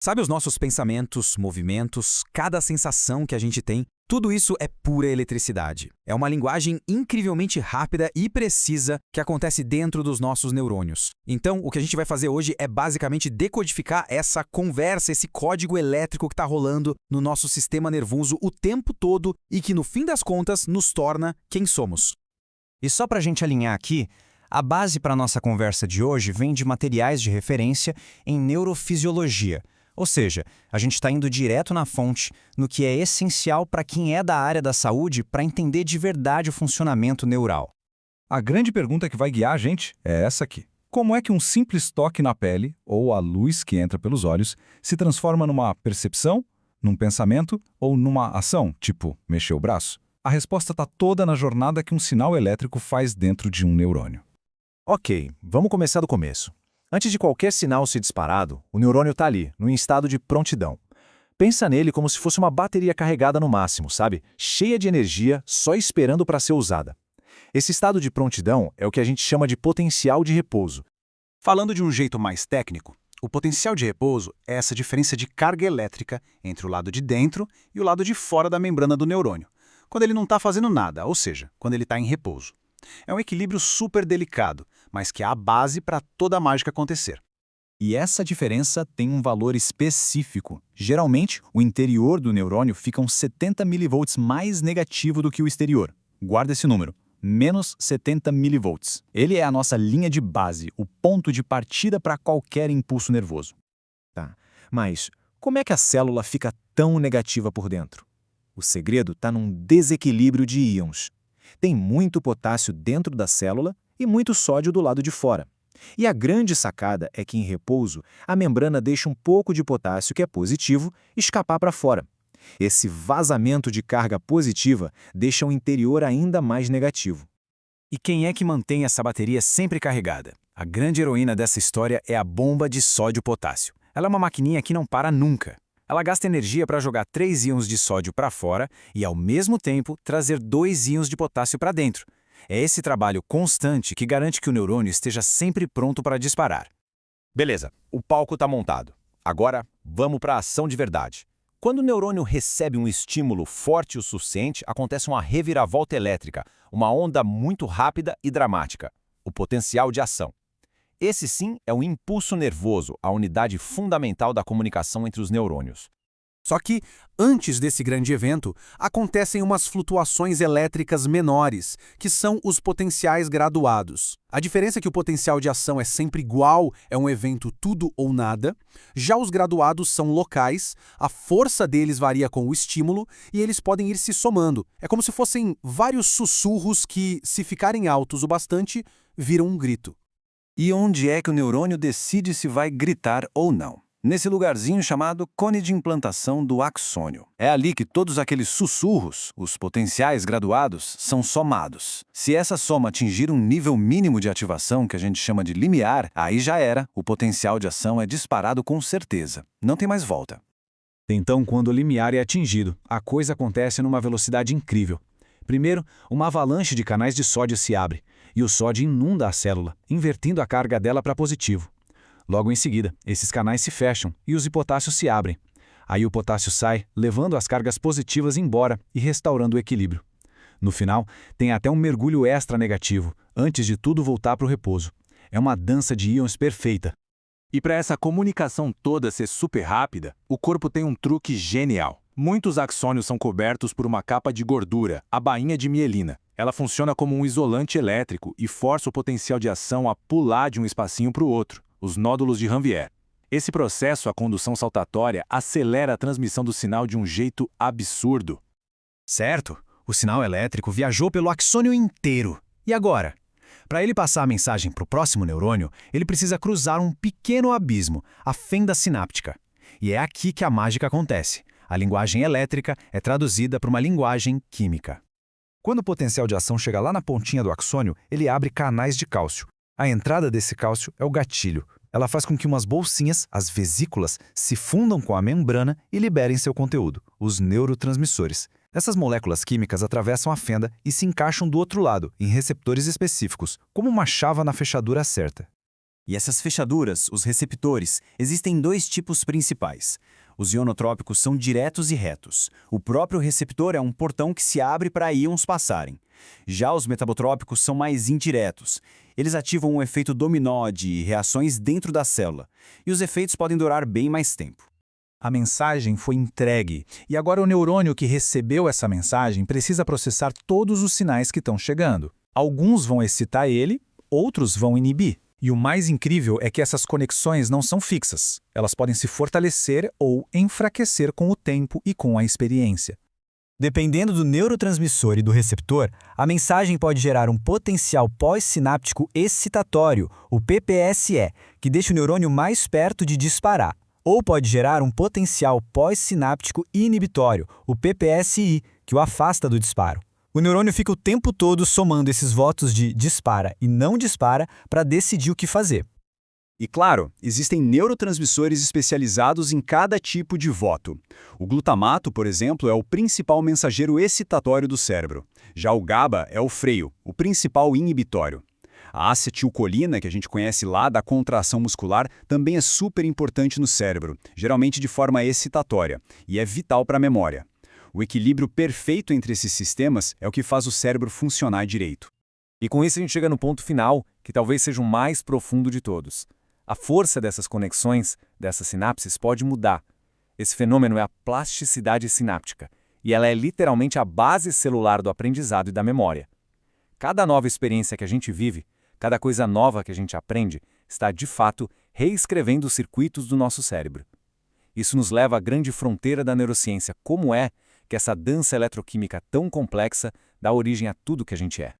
Sabe os nossos pensamentos, movimentos, cada sensação que a gente tem? Tudo isso é pura eletricidade. É uma linguagem incrivelmente rápida e precisa que acontece dentro dos nossos neurônios. Então, o que a gente vai fazer hoje é basicamente decodificar essa conversa, esse código elétrico que está rolando no nosso sistema nervoso o tempo todo e que, no fim das contas, nos torna quem somos. E só para a gente alinhar aqui, a base para a nossa conversa de hoje vem de materiais de referência em neurofisiologia. Ou seja, a gente está indo direto na fonte, no que é essencial para quem é da área da saúde para entender de verdade o funcionamento neural. A grande pergunta que vai guiar a gente é essa aqui. Como é que um simples toque na pele, ou a luz que entra pelos olhos, se transforma numa percepção, num pensamento ou numa ação, tipo mexer o braço? A resposta está toda na jornada que um sinal elétrico faz dentro de um neurônio. Ok, vamos começar do começo. Antes de qualquer sinal ser disparado, o neurônio está ali, no estado de prontidão. Pensa nele como se fosse uma bateria carregada no máximo, sabe? Cheia de energia, só esperando para ser usada. Esse estado de prontidão é o que a gente chama de potencial de repouso. Falando de um jeito mais técnico, o potencial de repouso é essa diferença de carga elétrica entre o lado de dentro e o lado de fora da membrana do neurônio, quando ele não está fazendo nada, ou seja, quando ele está em repouso. É um equilíbrio super delicado, mas que é a base para toda a mágica acontecer. E essa diferença tem um valor específico. Geralmente, o interior do neurônio fica uns 70 mV mais negativo do que o exterior. Guarda esse número, menos 70 mV. Ele é a nossa linha de base, o ponto de partida para qualquer impulso nervoso. Tá, mas como é que a célula fica tão negativa por dentro? O segredo está num desequilíbrio de íons. Tem muito potássio dentro da célula e muito sódio do lado de fora. E a grande sacada é que em repouso, a membrana deixa um pouco de potássio, que é positivo, escapar para fora. Esse vazamento de carga positiva deixa o interior ainda mais negativo. E quem é que mantém essa bateria sempre carregada? A grande heroína dessa história é a bomba de sódio-potássio. Ela é uma maquininha que não para nunca. Ela gasta energia para jogar 3 íons de sódio para fora e, ao mesmo tempo, trazer 2 íons de potássio para dentro. É esse trabalho constante que garante que o neurônio esteja sempre pronto para disparar. Beleza, o palco está montado. Agora, vamos para a ação de verdade. Quando o neurônio recebe um estímulo forte o suficiente, acontece uma reviravolta elétrica, uma onda muito rápida e dramática, o potencial de ação. Esse sim é o impulso nervoso, a unidade fundamental da comunicação entre os neurônios. Só que, antes desse grande evento, acontecem umas flutuações elétricas menores, que são os potenciais graduados. A diferença é que o potencial de ação é sempre igual, é um evento tudo ou nada. Já os graduados são locais, a força deles varia com o estímulo e eles podem ir se somando. É como se fossem vários sussurros que, se ficarem altos o bastante, viram um grito. E onde é que o neurônio decide se vai gritar ou não? Nesse lugarzinho chamado cone de implantação do axônio. É ali que todos aqueles sussurros, os potenciais graduados, são somados. Se essa soma atingir um nível mínimo de ativação, que a gente chama de limiar, aí já era, o potencial de ação é disparado com certeza. Não tem mais volta. Então, quando o limiar é atingido, a coisa acontece numa velocidade incrível. Primeiro, uma avalanche de canais de sódio se abre, e o sódio inunda a célula, invertendo a carga dela para positivo. Logo em seguida, esses canais se fecham e os de potássio se abrem. Aí o potássio sai, levando as cargas positivas embora e restaurando o equilíbrio. No final, tem até um mergulho extra negativo, antes de tudo voltar para o repouso. É uma dança de íons perfeita. E para essa comunicação toda ser super rápida, o corpo tem um truque genial. Muitos axônios são cobertos por uma capa de gordura, a bainha de mielina. Ela funciona como um isolante elétrico e força o potencial de ação a pular de um espacinho para o outro, os nódulos de Ranvier. Esse processo, a condução saltatória, acelera a transmissão do sinal de um jeito absurdo. Certo, o sinal elétrico viajou pelo axônio inteiro. E agora? Para ele passar a mensagem para o próximo neurônio, ele precisa cruzar um pequeno abismo, a fenda sináptica. E é aqui que a mágica acontece. A linguagem elétrica é traduzida para uma linguagem química. Quando o potencial de ação chega lá na pontinha do axônio, ele abre canais de cálcio. A entrada desse cálcio é o gatilho. Ela faz com que umas bolsinhas, as vesículas, se fundam com a membrana e liberem seu conteúdo, os neurotransmissores. Essas moléculas químicas atravessam a fenda e se encaixam do outro lado, em receptores específicos, como uma chave na fechadura certa. E essas fechaduras, os receptores, existem dois tipos principais. Os ionotrópicos são diretos e retos. O próprio receptor é um portão que se abre para íons passarem. Já os metabotrópicos são mais indiretos. Eles ativam um efeito dominó de reações dentro da célula, e os efeitos podem durar bem mais tempo. A mensagem foi entregue, e agora o neurônio que recebeu essa mensagem precisa processar todos os sinais que estão chegando. Alguns vão excitar ele, outros vão inibir. E o mais incrível é que essas conexões não são fixas. Elas podem se fortalecer ou enfraquecer com o tempo e com a experiência. Dependendo do neurotransmissor e do receptor, a mensagem pode gerar um potencial pós-sináptico excitatório, o PPSE, que deixa o neurônio mais perto de disparar. Ou pode gerar um potencial pós-sináptico inibitório, o PPSI, que o afasta do disparo. O neurônio fica o tempo todo somando esses votos de dispara e não dispara para decidir o que fazer. E claro, existem neurotransmissores especializados em cada tipo de voto. O glutamato, por exemplo, é o principal mensageiro excitatório do cérebro. Já o GABA é o freio, o principal inibitório. A acetilcolina, que a gente conhece lá da contração muscular, também é super importante no cérebro, geralmente de forma excitatória, e é vital para a memória. O equilíbrio perfeito entre esses sistemas é o que faz o cérebro funcionar direito. E com isso a gente chega no ponto final, que talvez seja o mais profundo de todos. A força dessas conexões, dessas sinapses, pode mudar. Esse fenômeno é a plasticidade sináptica, e ela é literalmente a base celular do aprendizado e da memória. Cada nova experiência que a gente vive, cada coisa nova que a gente aprende, está, de fato, reescrevendo os circuitos do nosso cérebro. Isso nos leva à grande fronteira da neurociência, como é que essa dança eletroquímica tão complexa dá origem a tudo que a gente é.